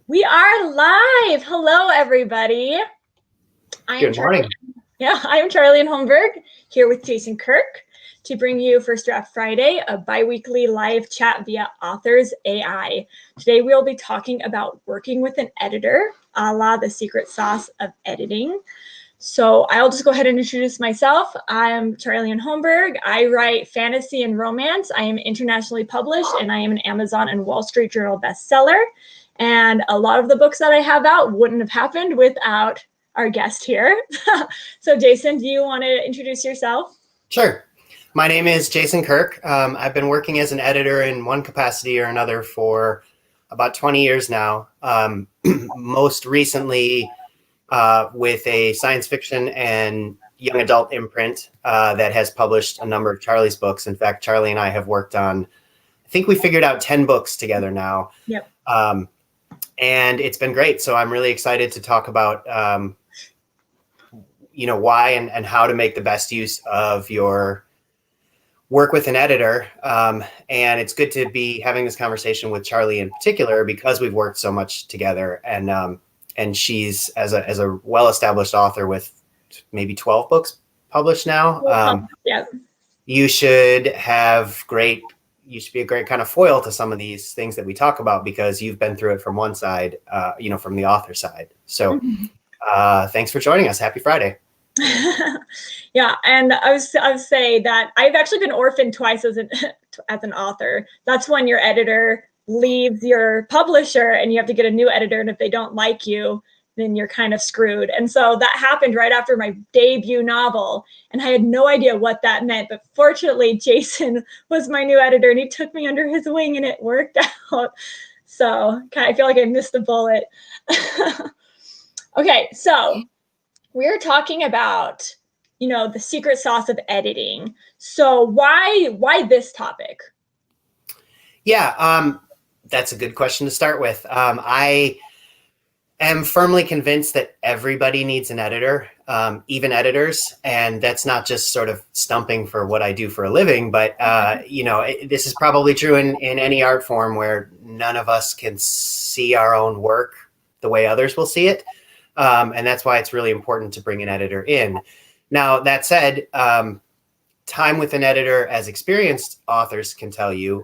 We are live. Hello, everybody. Good morning. I'm Charlie Holmberg here with Jason Kirk to bring you First Draft Friday, a bi-weekly live chat via Authors AI. Today, we'll be talking about working with an editor, a la the secret sauce of editing. So I'll just go ahead and introduce myself. I'm Charlie Holmberg. I write fantasy and romance. I am internationally published, and I am an Amazon and Wall Street Journal bestseller. And a lot of the books that I have out wouldn't have happened without our guest here. So Jason, do you want to introduce yourself? Sure. My name is Jason Kirk. I've been working as an editor in one capacity or another for about 20 years now. Most recently with a science fiction and young adult imprint that has published a number of Charlie's books. In fact, Charlie and I have worked on, I think we figured out 10 books together now. Yep. And it's been great. So I'm really excited to talk about, why and how to make the best use of your work with an editor. And it's good to be having this conversation with Charlie in particular, because we've worked so much together. And she's, as a well-established author with maybe 12 books published now, you should be a great kind of foil to some of these things that we talk about, because you've been through it from one side, from the author side. So thanks for joining us. Happy Friday. Yeah. And I would say that I've actually been orphaned twice as an author. That's when your editor leaves your publisher and you have to get a new editor. And if they don't like you, then you're kind of screwed. And so that happened right after my debut novel. And I had no idea what that meant. But fortunately, Jason was my new editor and he took me under his wing and it worked out. So I feel like I missed a bullet. Okay, so we're talking about, the secret sauce of editing. So why this topic? Yeah, that's a good question to start with. I am firmly convinced that everybody needs an editor, even editors. And that's not just sort of stumping for what I do for a living, but, this is probably true in any art form where none of us can see our own work the way others will see it. And that's why it's really important to bring an editor in. Now, that said, time with an editor, as experienced authors can tell you,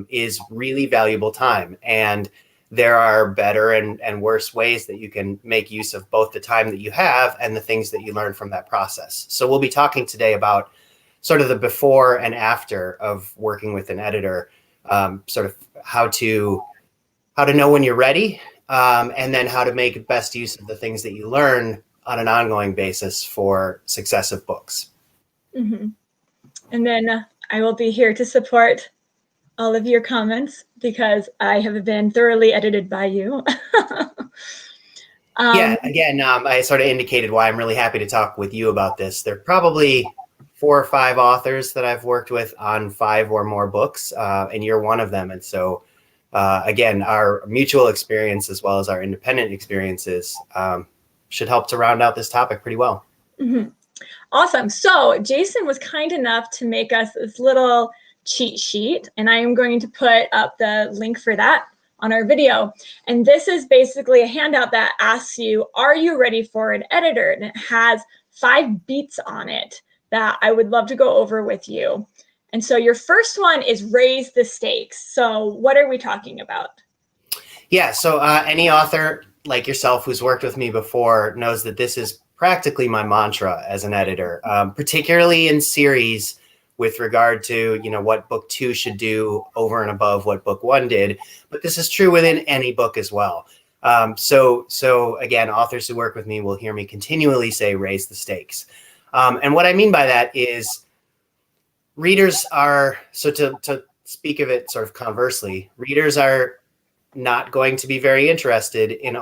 is really valuable time. And there are better and worse ways that you can make use of both the time that you have and the things that you learn from that process. So we'll be talking today about sort of the before and after of working with an editor, sort of how to know when you're ready, and then how to make best use of the things that you learn on an ongoing basis for successive books. Mm-hmm. And then I will be here to support all of your comments because I have been thoroughly edited by you. Again, I sort of indicated why I'm really happy to talk with you about this. There are probably 4 or 5 authors that I've worked with on 5 or more books, and you're one of them. And so, again, our mutual experience as well as our independent experiences should help to round out this topic pretty well. Mm-hmm. Awesome. So Jason was kind enough to make us this little cheat sheet, and I am going to put up the link for that on our video. And this is basically a handout that asks you, are you ready for an editor? And it has 5 beats on it that I would love to go over with you. And so your first one is raise the stakes. So what are we talking about? Yeah, so any author like yourself who's worked with me before knows that this is practically my mantra as an editor, particularly in series with regard to, what book 2 should do over and above what book 1 did. But this is true within any book as well. So again, authors who work with me will hear me continually say, raise the stakes. And what I mean by that is readers are, so to speak of it sort of conversely, readers are not going to be very interested in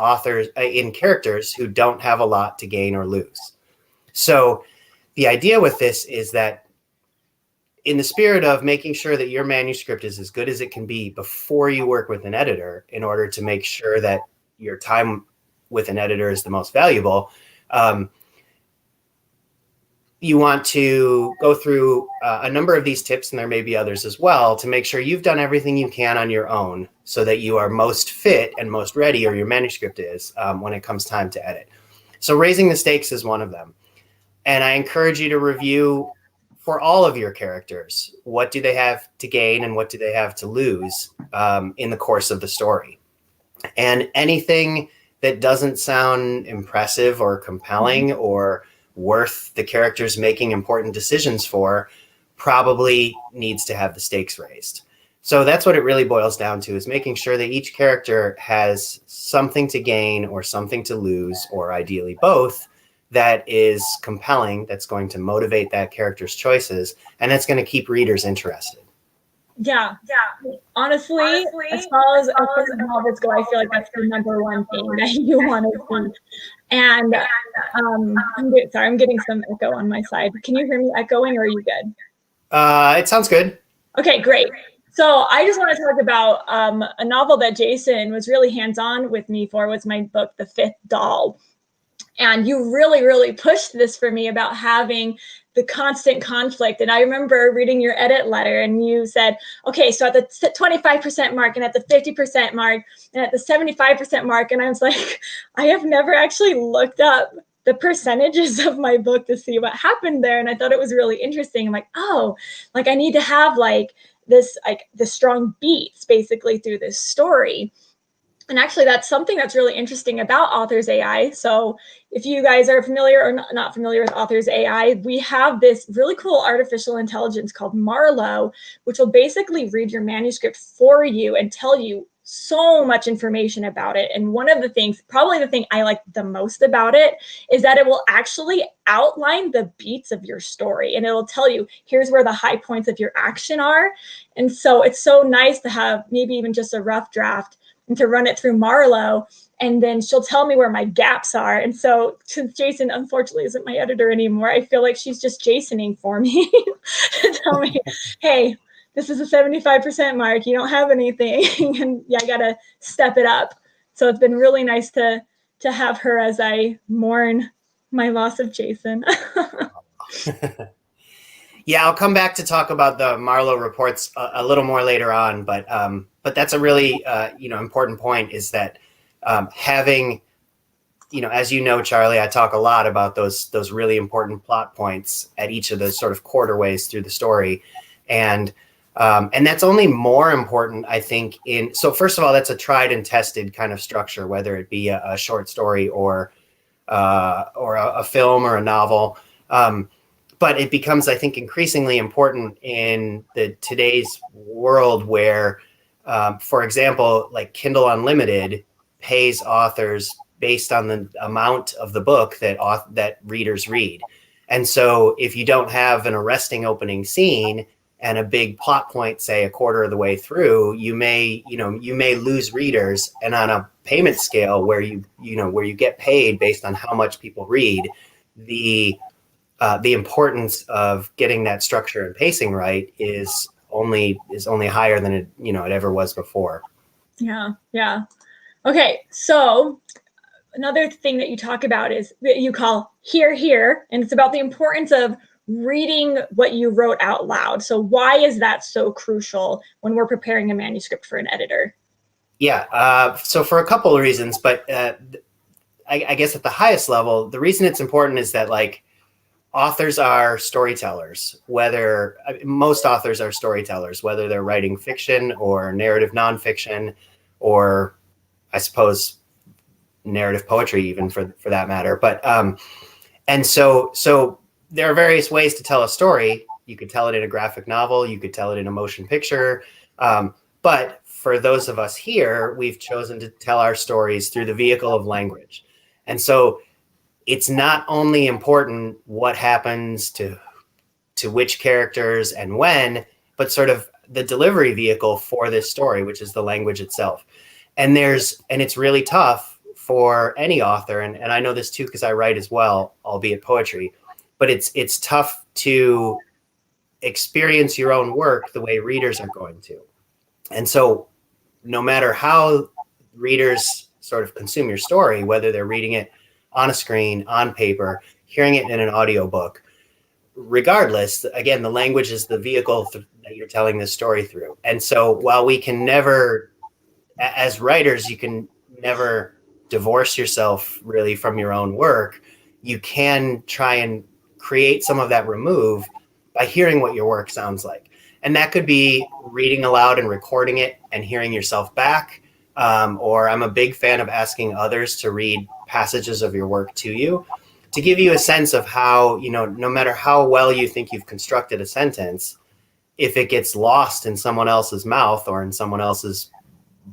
in characters who don't have a lot to gain or lose. So the idea with this is that in the spirit of making sure that your manuscript is as good as it can be before you work with an editor, in order to make sure that your time with an editor is the most valuable, you want to go through a number of these tips, and there may be others as well, to make sure you've done everything you can on your own so that you are most fit and most ready, or your manuscript is, when it comes time to edit. So raising the stakes is one of them. And I encourage you to review for all of your characters, what do they have to gain and what do they have to lose in the course of the story. And anything that doesn't sound impressive or compelling or worth the characters making important decisions for probably needs to have the stakes raised. So that's what it really boils down to, is making sure that each character has something to gain or something to lose, or ideally both, that is compelling, that's going to motivate that character's choices, and that's going to keep readers interested. Yeah. Honestly, as far as novels go, I feel like that's the number one thing that you want to see. And I'm getting some echo on my side. Can you hear me echoing, or are you good? It sounds good. Okay, great. So I just want to talk about a novel that Jason was really hands-on with me for, was my book, The Fifth Doll. And you really, really pushed this for me about having the constant conflict. And I remember reading your edit letter, and you said, okay, so at the 25% mark, and at the 50% mark, and at the 75% mark. And I was like, I have never actually looked up the percentages of my book to see what happened there. And I thought it was really interesting. I'm like, oh, like I need to have like this, like the strong beats basically through this story. And actually, that's something that's really interesting about Authors AI. So if you guys are familiar or not familiar with Authors AI, we have this really cool artificial intelligence called Marlowe, which will basically read your manuscript for you and tell you so much information about it. And one of the things, probably the thing I like the most about it, is that it will actually outline the beats of your story. And it'll tell you, here's where the high points of your action are. And so it's so nice to have maybe even just a rough draft and to run it through Marlowe, and then she'll tell me where my gaps are. And so since Jason, unfortunately, isn't my editor anymore, I feel like she's just Jasoning for me to tell me, hey, this is a 75% mark. You don't have anything. And yeah, I got to step it up. So it's been really nice to have her as I mourn my loss of Jason. Yeah, I'll come back to talk about the Marlowe reports a little more later on, but that's a really important point, is that having, as you know, Charlie, I talk a lot about those really important plot points at each of the sort of quarterways through the story, and that's only more important, I think. So first of all, that's a tried and tested kind of structure, whether it be a short story or a film or a novel. But it becomes, I think, increasingly important in today's world where, for example, like Kindle Unlimited pays authors based on the amount of the book that readers read. And so if you don't have an arresting opening scene and a big plot point, say a quarter of the way through, you may lose readers. And on a payment scale where you get paid based on how much people read, the importance of getting that structure and pacing right is only higher than it ever was before. Yeah. Okay, so another thing that you talk about is that you call here, and it's about the importance of reading what you wrote out loud. So why is that so crucial when we're preparing a manuscript for an editor? Yeah, so for a couple of reasons, but I guess at the highest level, the reason it's important is that, like, authors are storytellers. Most authors are storytellers, whether they're writing fiction or narrative nonfiction, or I suppose narrative poetry, even for that matter. But and so there are various ways to tell a story. You could tell it in a graphic novel, you could tell it in a motion picture. But for those of us here, we've chosen to tell our stories through the vehicle of language. And so it's not only important what happens to which characters and when, but sort of the delivery vehicle for this story, which is the language itself. And it's really tough for any author, and I know this too because I write as well, albeit poetry, but it's tough to experience your own work the way readers are going to. And so no matter how readers sort of consume your story, whether they're reading it on a screen, on paper, hearing it in an audiobook, regardless, again, the language is the vehicle that you're telling this story through. And so while we can never, as writers, you can never divorce yourself really from your own work, you can try and create some of that remove by hearing what your work sounds like. And that could be reading aloud and recording it and hearing yourself back. Or I'm a big fan of asking others to read passages of your work to you, to give you a sense of how, no matter how well you think you've constructed a sentence, if it gets lost in someone else's mouth or in someone else's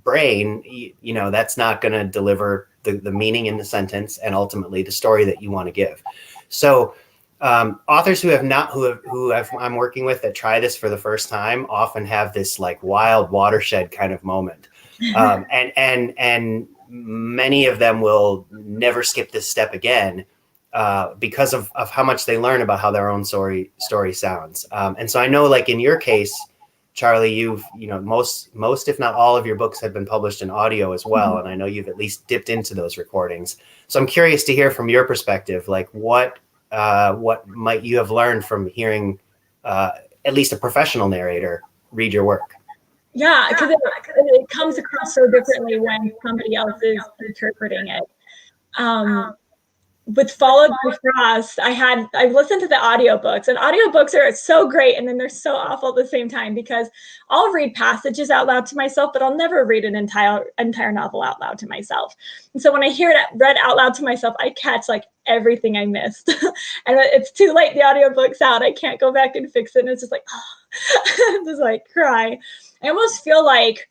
brain, that's not going to deliver the meaning in the sentence and ultimately the story that you want to give. So authors I'm working with that try this for the first time often have this like wild watershed kind of moment. And many of them will never skip this step again because of how much they learn about how their own story sounds. And so I know, like in your case, Charlie, most if not all of your books have been published in audio as well, mm-hmm. and I know you've at least dipped into those recordings. So I'm curious to hear from your perspective, like what might you have learned from hearing at least a professional narrator read your work? Yeah, because it comes across so differently when somebody else is interpreting it. With Followed by Frost, I've listened to the audiobooks, and audiobooks are so great, and then they're so awful at the same time, because I'll read passages out loud to myself, but I'll never read an entire novel out loud to myself. And so when I hear it read out loud to myself, I catch like everything I missed. And it's too late, the audiobook's out. I can't go back and fix it. And it's just like, oh, just like cry. I almost feel like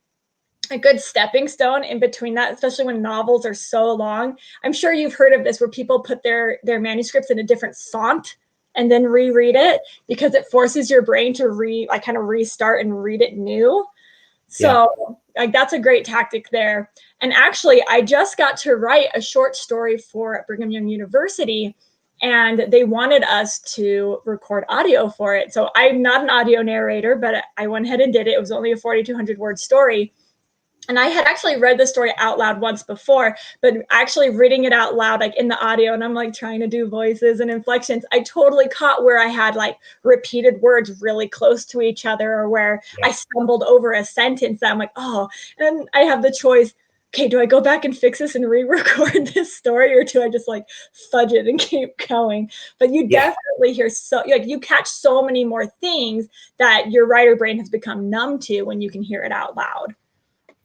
a good stepping stone in between that, especially when novels are so long. I'm sure you've heard of this, where people put their manuscripts in a different font and then reread it, because it forces your brain to kind of restart and read it new. So like that's a great tactic there. And actually, I just got to write a short story for Brigham Young University, and they wanted us to record audio for it. So I'm not an audio narrator, but I went ahead and did it. It was only a 4,200 word story. And I had actually read the story out loud once before, but actually reading it out loud, like in the audio, and I'm like trying to do voices and inflections, I totally caught where I had like repeated words really close to each other, or where I stumbled over a sentence that I'm like, oh, and I have the choice. Okay, do I go back and fix this and re-record this story, or do I just like fudge it and keep going? But you definitely hear you catch so many more things that your writer brain has become numb to when you can hear it out loud.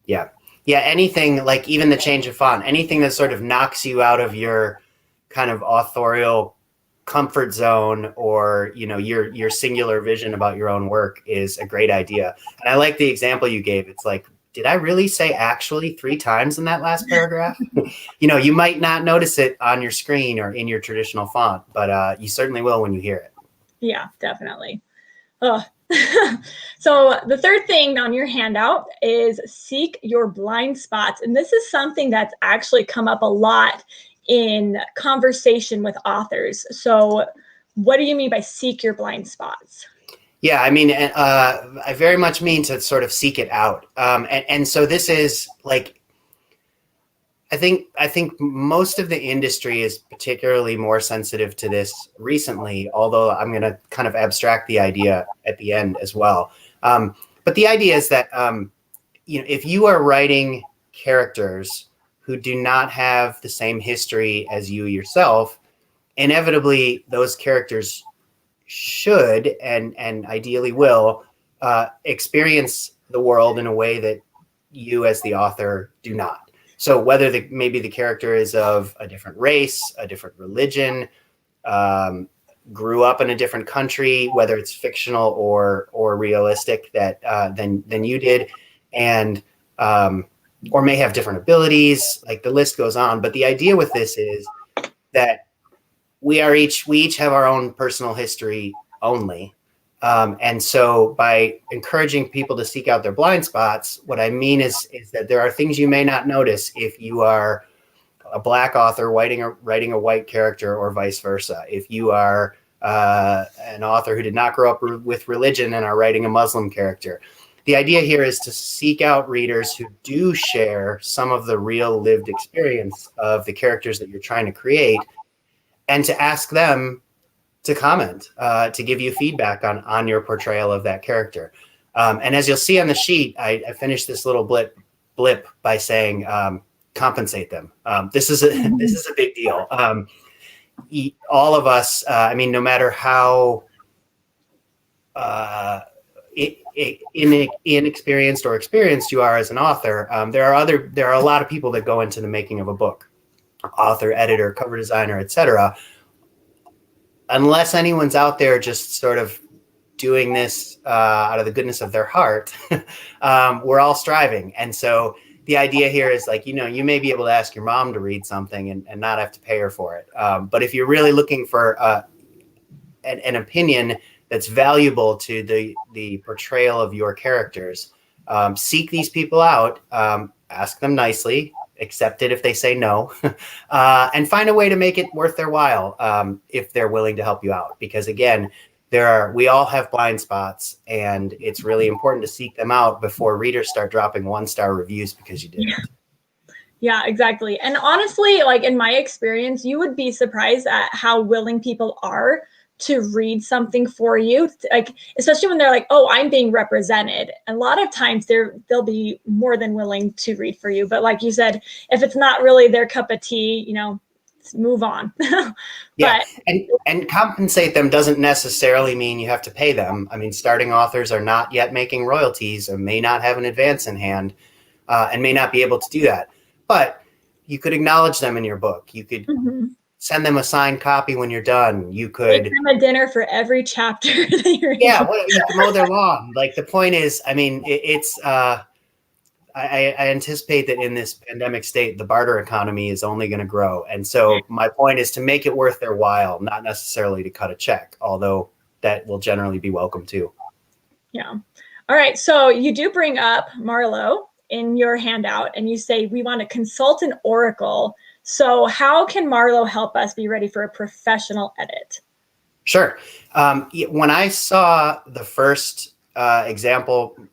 Yeah. Anything like even the change of font, anything that sort of knocks you out of your kind of authorial comfort zone, or, your singular vision about your own work is a great idea. And I like the example you gave. It's like, did I really say actually 3 times in that last paragraph? You might not notice it on your screen or in your traditional font, but you certainly will when you hear it. Yeah, definitely. So the third thing on your handout is seek your blind spots. And this is something that's actually come up a lot in conversation with authors. So what do you mean by seek your blind spots? Yeah, I mean, I very much mean to sort of seek it out. And so this is like, I think most of the industry is particularly more sensitive to this recently, although I'm going to kind of abstract the idea at the end as well. But the idea is that, if you are writing characters who do not have the same history as you yourself, inevitably those characters should and ideally will experience the world in a way that you as the author do not. So whether maybe the character is of a different race, a different religion, grew up in a different country, whether it's fictional or realistic than you did, and or may have different abilities, like the list goes on. But the idea with this is that we each have our own personal history only. And so by encouraging people to seek out their blind spots, what I mean is that there are things you may not notice if you are a Black author writing a white character, or vice versa. If you are an author who did not grow up with religion and are writing a Muslim character. The idea here is to seek out readers who do share some of the real lived experience of the characters that you're trying to create, and to ask them to comment, to give you feedback on your portrayal of that character. And as you'll see on the sheet, I finished this little blip by saying compensate them. This is a big deal. All of us, I mean, no matter how inexperienced or experienced you are as an author, there are a lot of people that go into the making of a book: author, editor, cover designer, etc. Unless anyone's out there just sort of doing this out of the goodness of their heart, we're all striving. And so the idea here is like, you may be able to ask your mom to read something and not have to pay her for it. But if you're really looking for an opinion that's valuable to the portrayal of your characters, seek these people out, ask them nicely, accept it if they say no, and find a way to make it worth their while if they're willing to help you out. Because again, we all have blind spots, and it's really important to seek them out before readers start dropping 1-star reviews because you didn't. Yeah, exactly. And honestly, like in my experience, you would be surprised at how willing people are to read something for you, like especially when they're like, oh, I'm being represented. A lot of times they'll be more than willing to read for you. But like you said, if it's not really their cup of tea, move on. Yeah, and compensate them doesn't necessarily mean you have to pay them. I mean, starting authors are not yet making royalties or may not have an advance in hand and may not be able to do that. But you could acknowledge them in your book. You could send them a signed copy when you're done. You could make them a dinner for every chapter that you're you can mow their lawn. Like, the point is, I mean, I anticipate that in this pandemic state, the barter economy is only going to grow. And so my point is to make it worth their while, not necessarily to cut a check, although that will generally be welcome too. Yeah. All right. So you do bring up Marlowe in your handout, and you say we want to consult an oracle. So how can Marlowe help us be ready for a professional edit? Sure. When I saw the first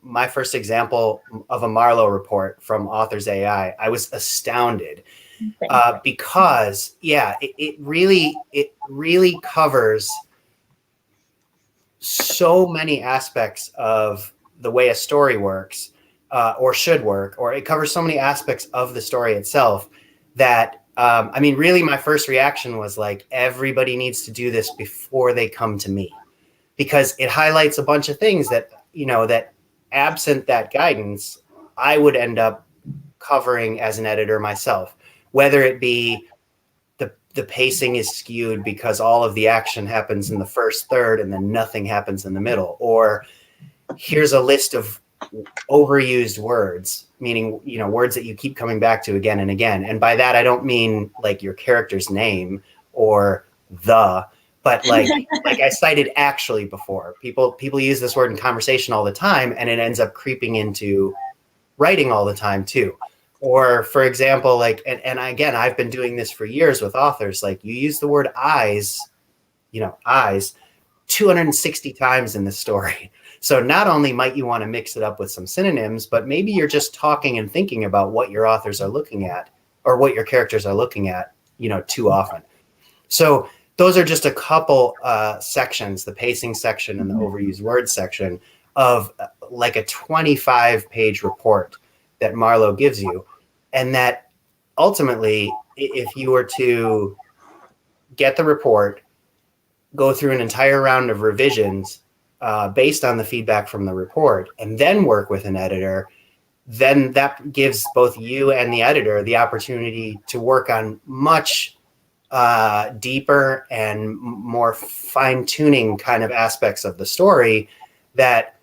my first example of a Marlowe report from Authors AI, I was astounded because, it really covers so many aspects of the way a story works or should work, or it covers so many aspects of the story itself that, I mean, really my first reaction was like, everybody needs to do this before they come to me, because it highlights a bunch of things that, that absent that guidance, I would end up covering as an editor myself, whether it be the pacing is skewed because all of the action happens in the first third and then nothing happens in the middle, or here's a list of overused words, meaning, words that you keep coming back to again and again. And by that, I don't mean like your character's name or but like I cited actually before. People use this word in conversation all the time, and it ends up creeping into writing all the time too. Or for example, like, and again, I've been doing this for years with authors, like you use the word eyes 260 times in the story. So not only might you want to mix it up with some synonyms, but maybe you're just talking and thinking about what your authors are looking at or what your characters are looking at, too often. So those are just a couple sections, the pacing section and the overused words section of like a 25-page report that Marlowe gives you. And that ultimately, if you were to get the report, go through an entire round of revisions based on the feedback from the report, and then work with an editor, then that gives both you and the editor the opportunity to work on much deeper and more fine-tuning kind of aspects of the story that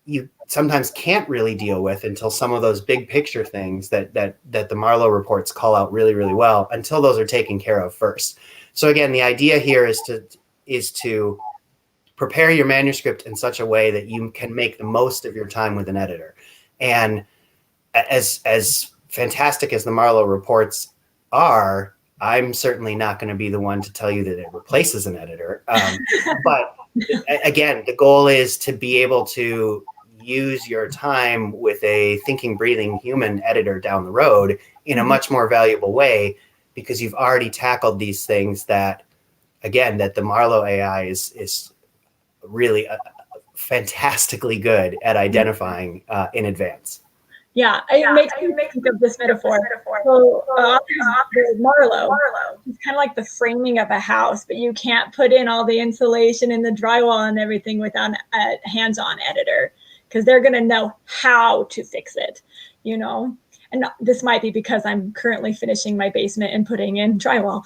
you sometimes can't really deal with until some of those big picture things that the Marlowe reports call out really, really well, until those are taken care of first. So again, the idea here is to prepare your manuscript in such a way that you can make the most of your time with an editor. And as fantastic as the Marlowe reports are, I'm certainly not going to be the one to tell you that it replaces an editor. But again, the goal is to be able to use your time with a thinking, breathing human editor down the road in a much more valuable way, because you've already tackled these things that, again, that the Marlowe AI is really fantastically good at identifying in advance. Yeah, it makes me think of this metaphor. So, Marlowe, it's kind of like the framing of a house, but you can't put in all the insulation and the drywall and everything without a hands-on editor, because they're going to know how to fix it, you know? And this might be because I'm currently finishing my basement and putting in drywall,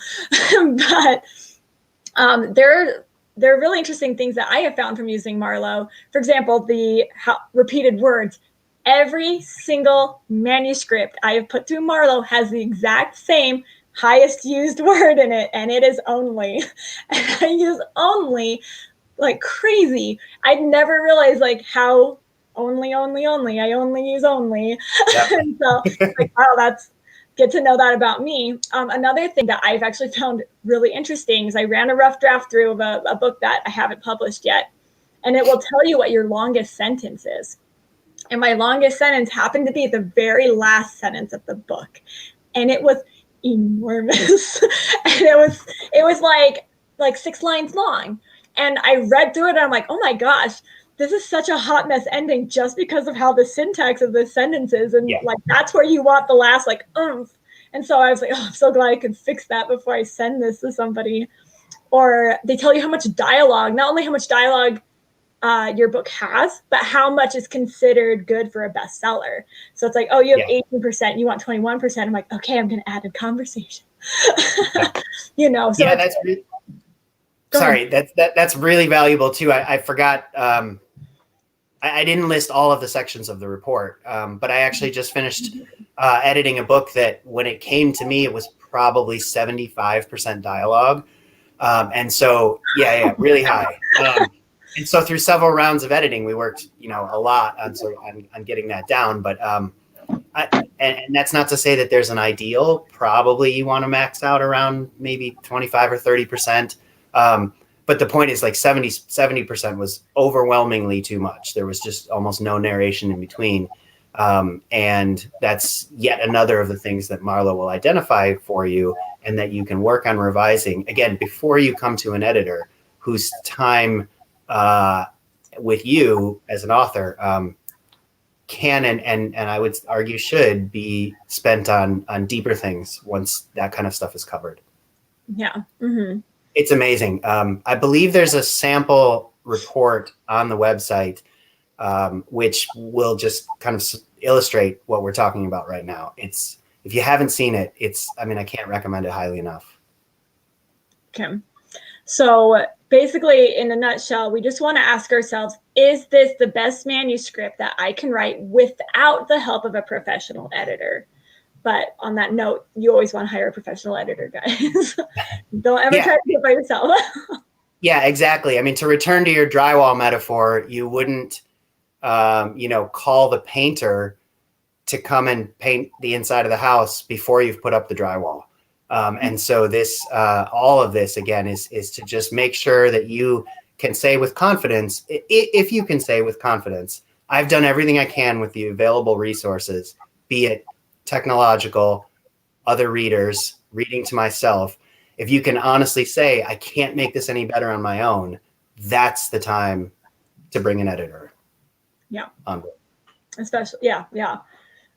but there are really interesting things that I have found from using Marlowe. For example, the repeated words. Every single manuscript I have put through Marlowe has the exact same highest used word in it, and it is only. And I use only like crazy. I'd never realized like how only. I only use only. Yep. And so, like, wow, that's good to know that about me. Another thing that I've actually found really interesting is I ran a rough draft through of a book that I haven't published yet, and it will tell you what your longest sentence is. And my longest sentence happened to be the very last sentence of the book. And it was enormous. And it was like 6 lines long. And I read through it and I'm like, oh my gosh, this is such a hot mess ending just because of how the syntax of the sentence is. And like, that's where you want the last like oomph. And so I was like, oh, I'm so glad I could fix that before I send this to somebody. Or they tell you how much dialogue, not only how much dialogue your book has, but how much is considered good for a bestseller. So it's like, oh, you have 18%, you want 21%. I'm like, okay, I'm going to add a conversation. You know, so that's really, sorry, that's really valuable too. I forgot. I didn't list all of the sections of the report, but I actually just finished editing a book that when it came to me, it was probably 75% dialogue. And so, really high. And so through several rounds of editing, we worked, a lot on getting that down. But and that's not to say that there's an ideal. Probably you want to max out around maybe 25 or 30%. But the point is like 70% was overwhelmingly too much. There was just almost no narration in between. And that's yet another of the things that Marlowe will identify for you and that you can work on revising, again, before you come to an editor whose time with you as an author can and I would argue should be spent on deeper things once that kind of stuff is covered. Yeah. Mm-hmm. It's amazing. I believe there's a sample report on the website which will just kind of illustrate what we're talking about right now. If you haven't seen it, I can't recommend it highly enough. Okay. So basically, in a nutshell, we just want to ask ourselves, is this the best manuscript that I can write without the help of a professional editor? But on that note, you always want to hire a professional editor, guys. Don't ever try to do it by yourself. Yeah, exactly. To return to your drywall metaphor, you wouldn't, call the painter to come and paint the inside of the house before you've put up the drywall. And so this, all of this again is to just make sure that you can say with confidence, if you can say with confidence, I've done everything I can with the available resources, be it technological, other readers, reading to myself. If you can honestly say, I can't make this any better on my own, that's the time to bring an editor. Yeah. Especially, yeah.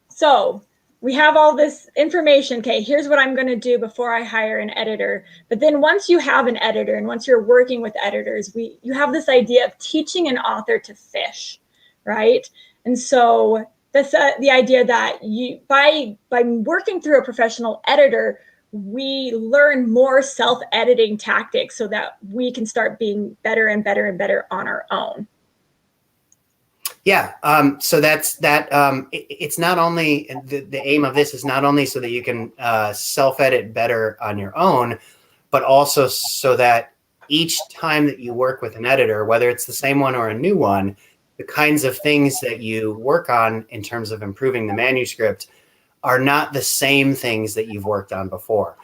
So we have all this information. Okay, here's what I'm going to do before I hire an editor. But then once you have an editor and once you're working with editors, you have this idea of teaching an author to fish, right? And so that's the idea that by working through a professional editor, we learn more self-editing tactics so that we can start being better and better and better on our own. Yeah. So that's that. It's not only the aim of this is not only so that you can self-edit better on your own, but also so that each time that you work with an editor, whether it's the same one or a new one, the kinds of things that you work on in terms of improving the manuscript are not the same things that you've worked on before.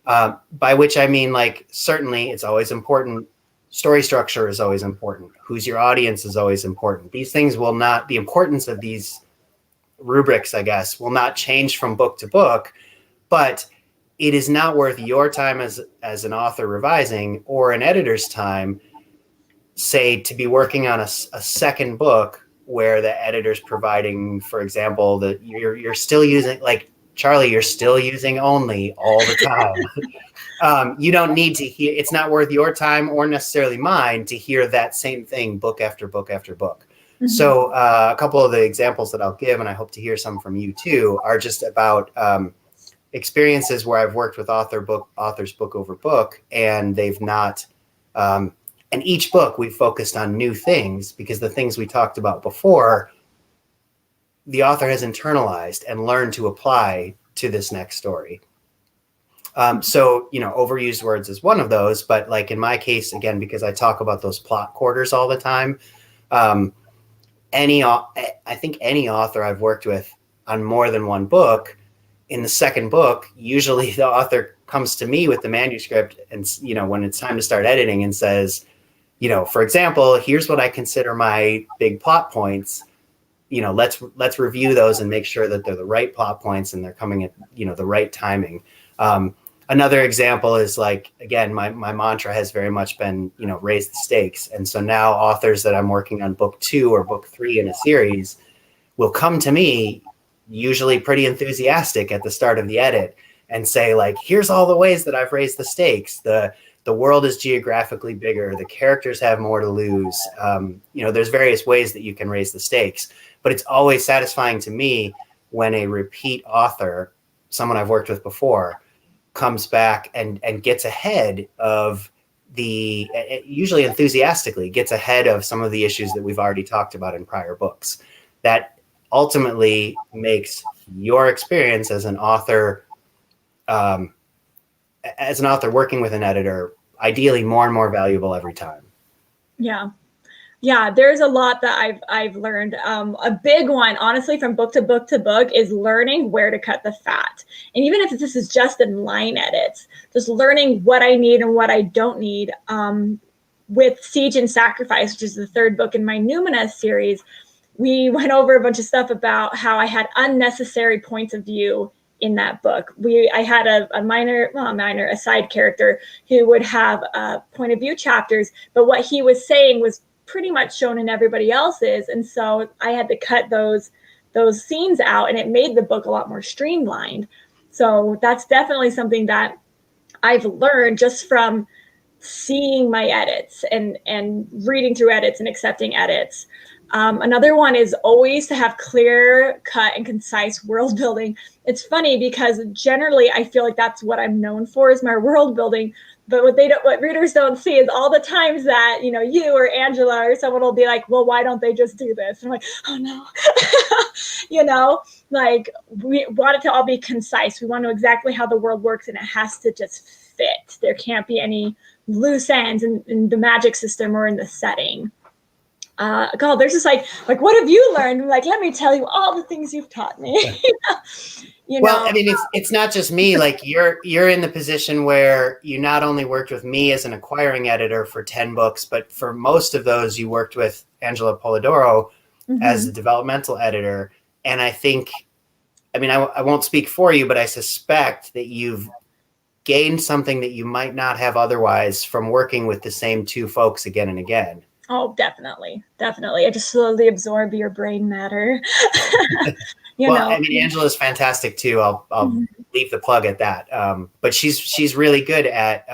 By which I mean, like, certainly it's always important. Story structure is always important. Who's your audience is always important. These things will not, the importance of these rubrics, I guess, will not change from book to book. But it is not worth your time as an author revising or an editor's time, say, to be working on a second book where the editor's providing, for example, that you're still using, like Charlie, you're still using only all the time. You don't need to hear, it's not worth your time or necessarily mine to hear that same thing book after book after book. Mm-hmm. So a couple of the examples that I'll give, and I hope to hear some from you too, are just about experiences where I've worked with authors book over book, and they've not, and each book we focused on new things because the things we talked about before, the author has internalized and learned to apply to this next story. So, overused words is one of those, but like in my case, again, because I talk about those plot quarters all the time, I think any author I've worked with on more than one book, in the second book, usually the author comes to me with the manuscript and, when it's time to start editing, and says, for example, here's what I consider my big plot points. Let's review those and make sure that they're the right plot points and they're coming at, the right timing. Another example is, like, again, my mantra has very much been, raise the stakes. And so now authors that I'm working on book 2 or book 3 in a series will come to me, usually pretty enthusiastic at the start of the edit, and say, like, here's all the ways that I've raised the stakes. The world is geographically bigger. The characters have more to lose. There's various ways that you can raise the stakes, but it's always satisfying to me when a repeat author, someone I've worked with before, comes back and gets ahead of usually enthusiastically gets ahead of some of the issues that we've already talked about in prior books. That ultimately makes your experience as an author, working with an editor, ideally more and more valuable every time. Yeah, there's a lot that I've learned. A big one, honestly, from book to book to book, is learning where to cut the fat. And even if this is just in line edits, just learning what I need and what I don't need. With Siege and Sacrifice, which is the third book in my Numenous series, we went over a bunch of stuff about how I had unnecessary points of view in that book. I had a side character who would have point of view chapters, but what he was saying was pretty much shown in everybody else's. And so I had to cut those scenes out, and it made the book a lot more streamlined. So that's definitely something that I've learned just from seeing my edits and reading through edits and accepting edits. Another one is always to have clear cut and concise world building. It's funny because generally I feel like that's what I'm known for, is my world building. But what readers don't see is all the times that, you or Angela or someone will be like, well, why don't they just do this? And I'm like, oh no, like, we want it to all be concise. We want to know exactly how the world works, and it has to just fit. There can't be any loose ends in the magic system or in the setting. God, there's just like, what have you learned? I'm like, let me tell you all the things you've taught me. Well, I mean, it's not just me. Like, you're in the position where you not only worked with me as an acquiring editor for 10 books, but for most of those you worked with Angela Polidoro as the developmental editor. And I think, I won't speak for you, but I suspect that you've gained something that you might not have otherwise from working with the same two folks again and again. Oh, definitely. I just slowly absorb your brain matter. Angela's fantastic too. I'll leave the plug at that. But she's really good at,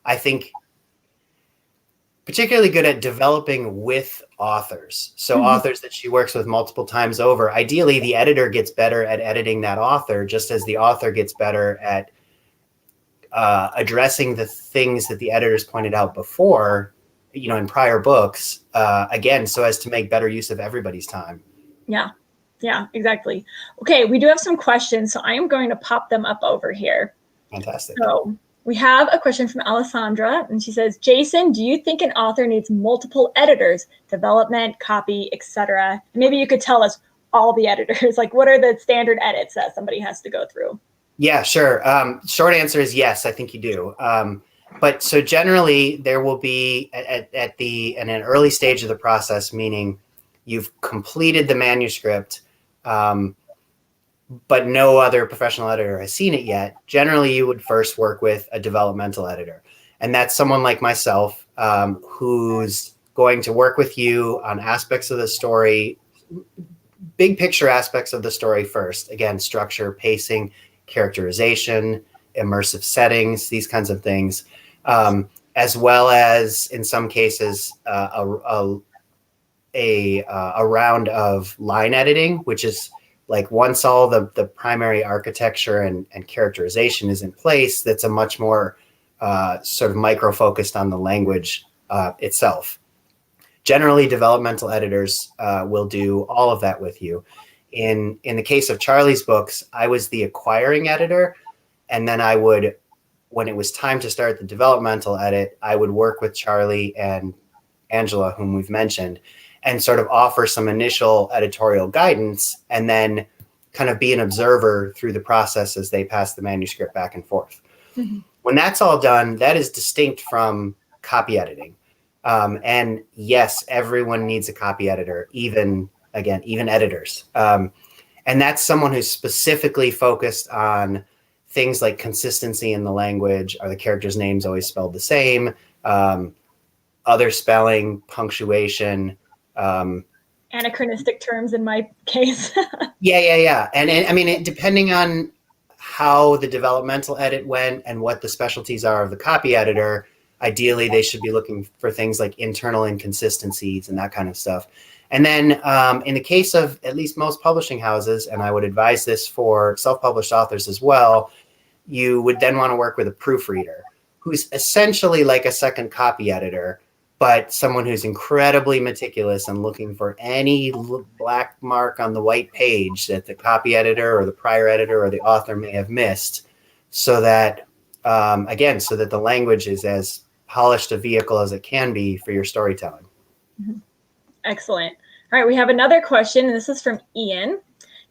I think, particularly good at developing with authors. So authors that she works with multiple times over. Ideally, the editor gets better at editing that author, just as the author gets better at addressing the things that the editors pointed out before, in prior books, again, so as to make better use of everybody's time. Yeah, exactly. Okay, we do have some questions, so I am going to pop them up over here. Fantastic. So we have a question from Alessandra, and she says, Jason, do you think an author needs multiple editors, development, copy, etc.? Maybe you could tell us all the editors, like what are the standard edits that somebody has to go through? Yeah, sure. Short answer is yes, I think you do. But so generally there will be at an early stage of the process, meaning you've completed the manuscript. but no other professional editor has seen it yet, generally you would first work with a developmental editor. And that's someone like myself, who's going to work with you on aspects of the story, big picture aspects of the story first. Again, structure, pacing, characterization, immersive settings, these kinds of things, as well as in some cases a round of line editing, which is like once all the primary architecture and characterization is in place, that's a much more sort of micro-focused on the language itself. Generally, developmental editors will do all of that with you. In the case of Charlie's books, I was the acquiring editor, and then I would, when it was time to start the developmental edit, I would work with Charlie and Angela, whom we've mentioned, and sort of offer some initial editorial guidance, and then kind of be an observer through the process as they pass the manuscript back and forth. Mm-hmm. When that's all done, that is distinct from copy editing. And yes, everyone needs a copy editor, even editors. And that's someone who's specifically focused on things like consistency in the language. Are the characters' names always spelled the same? Other spelling, punctuation, anachronistic terms in my case. Yeah. And I mean, depending on how the developmental edit went and what the specialties are of the copy editor, ideally they should be looking for things like internal inconsistencies and that kind of stuff. And then in the case of at least most publishing houses, and I would advise this for self-published authors as well, you would then want to work with a proofreader who's essentially like a second copy editor, but someone who's incredibly meticulous and looking for any black mark on the white page that the copy editor or the prior editor or the author may have missed, so that, so that the language is as polished a vehicle as it can be for your storytelling. Mm-hmm. Excellent. All right, we have another question, and this is from Ian.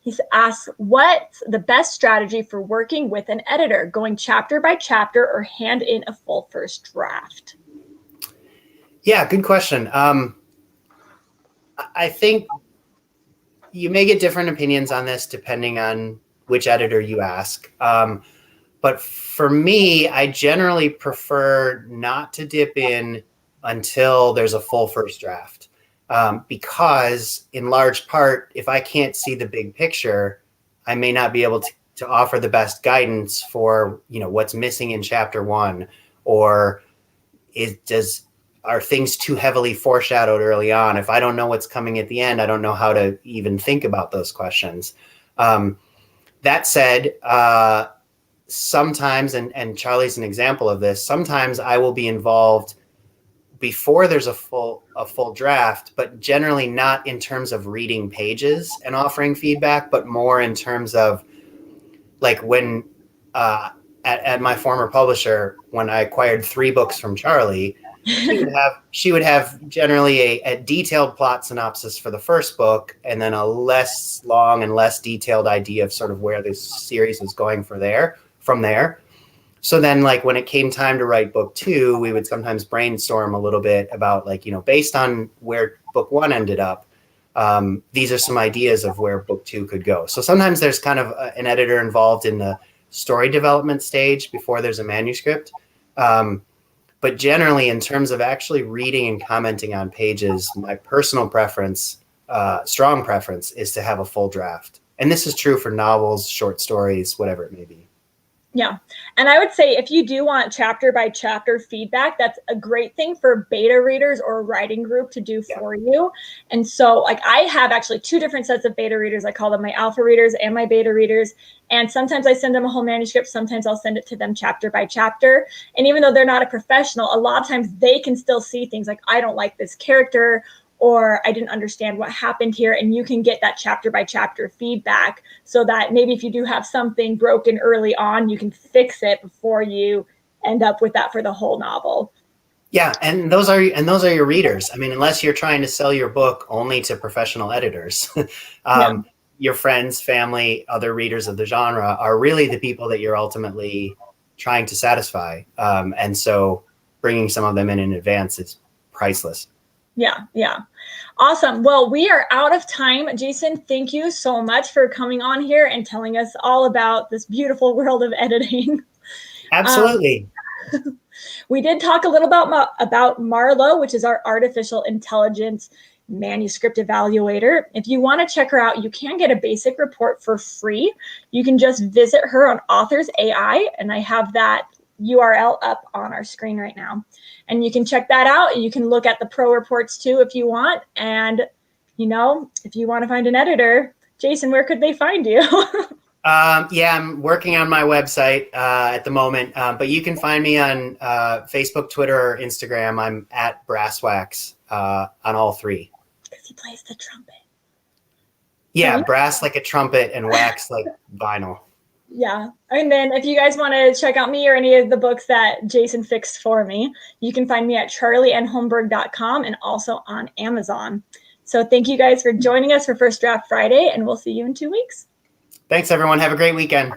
He's asked, what's the best strategy for working with an editor, going chapter by chapter or hand in a full first draft? Yeah, good question. I think you may get different opinions on this depending on which editor you ask. But for me, I generally prefer not to dip in until there's a full first draft. Because in large part, if I can't see the big picture, I may not be able to offer the best guidance for, what's missing in chapter 1, or are things too heavily foreshadowed early on? If I don't know what's coming at the end, I don't know how to even think about those questions. That said, sometimes, and Charlie's an example of this, sometimes I will be involved before there's a full draft, but generally not in terms of reading pages and offering feedback, but more in terms of like when at my former publisher, when I acquired 3 books from Charlie, she would have generally a detailed plot synopsis for the first book, and then a less long and less detailed idea of sort of where this series was going from there. So then, like, when it came time to write book 2, we would sometimes brainstorm a little bit about, like, based on where book 1 ended up, these are some ideas of where book 2 could go. So sometimes there's kind of an editor involved in the story development stage before there's a manuscript. But generally, in terms of actually reading and commenting on pages, my personal preference, strong preference, is to have a full draft. And this is true for novels, short stories, whatever it may be. Yeah. And I would say if you do want chapter by chapter feedback, that's a great thing for beta readers or a writing group to do for you. And so like I have actually 2 different sets of beta readers. I call them my alpha readers and my beta readers. And sometimes I send them a whole manuscript. Sometimes I'll send it to them chapter by chapter. And even though they're not a professional, a lot of times they can still see things like, I don't like this character, or I didn't understand what happened here. And you can get that chapter by chapter feedback so that maybe if you do have something broken early on, you can fix it before you end up with that for the whole novel. Yeah, and those are your readers. I mean, unless you're trying to sell your book only to professional editors, your friends, family, other readers of the genre are really the people that you're ultimately trying to satisfy. And so bringing some of them in advance is priceless. Yeah. Awesome. Well, we are out of time. Jason, thank you so much for coming on here and telling us all about this beautiful world of editing. Absolutely. We did talk a little about Marlowe, which is our artificial intelligence manuscript evaluator. If you want to check her out, you can get a basic report for free. You can just visit her on Authors AI, and I have that URL up on our screen right now. And you can check that out. You can look at the pro reports too if you want. And, if you want to find an editor, Jason, where could they find you? I'm working on my website at the moment, but you can find me on Facebook, Twitter, or Instagram. I'm at Brasswax on all three. Because he plays the trumpet. Yeah, brass like a trumpet and wax like vinyl. Yeah. And then if you guys want to check out me or any of the books that Jason fixed for me, you can find me at charlienholmberg.com and also on Amazon. So thank you guys for joining us for First Draft Friday, and we'll see you in 2 weeks. Thanks, everyone. Have a great weekend.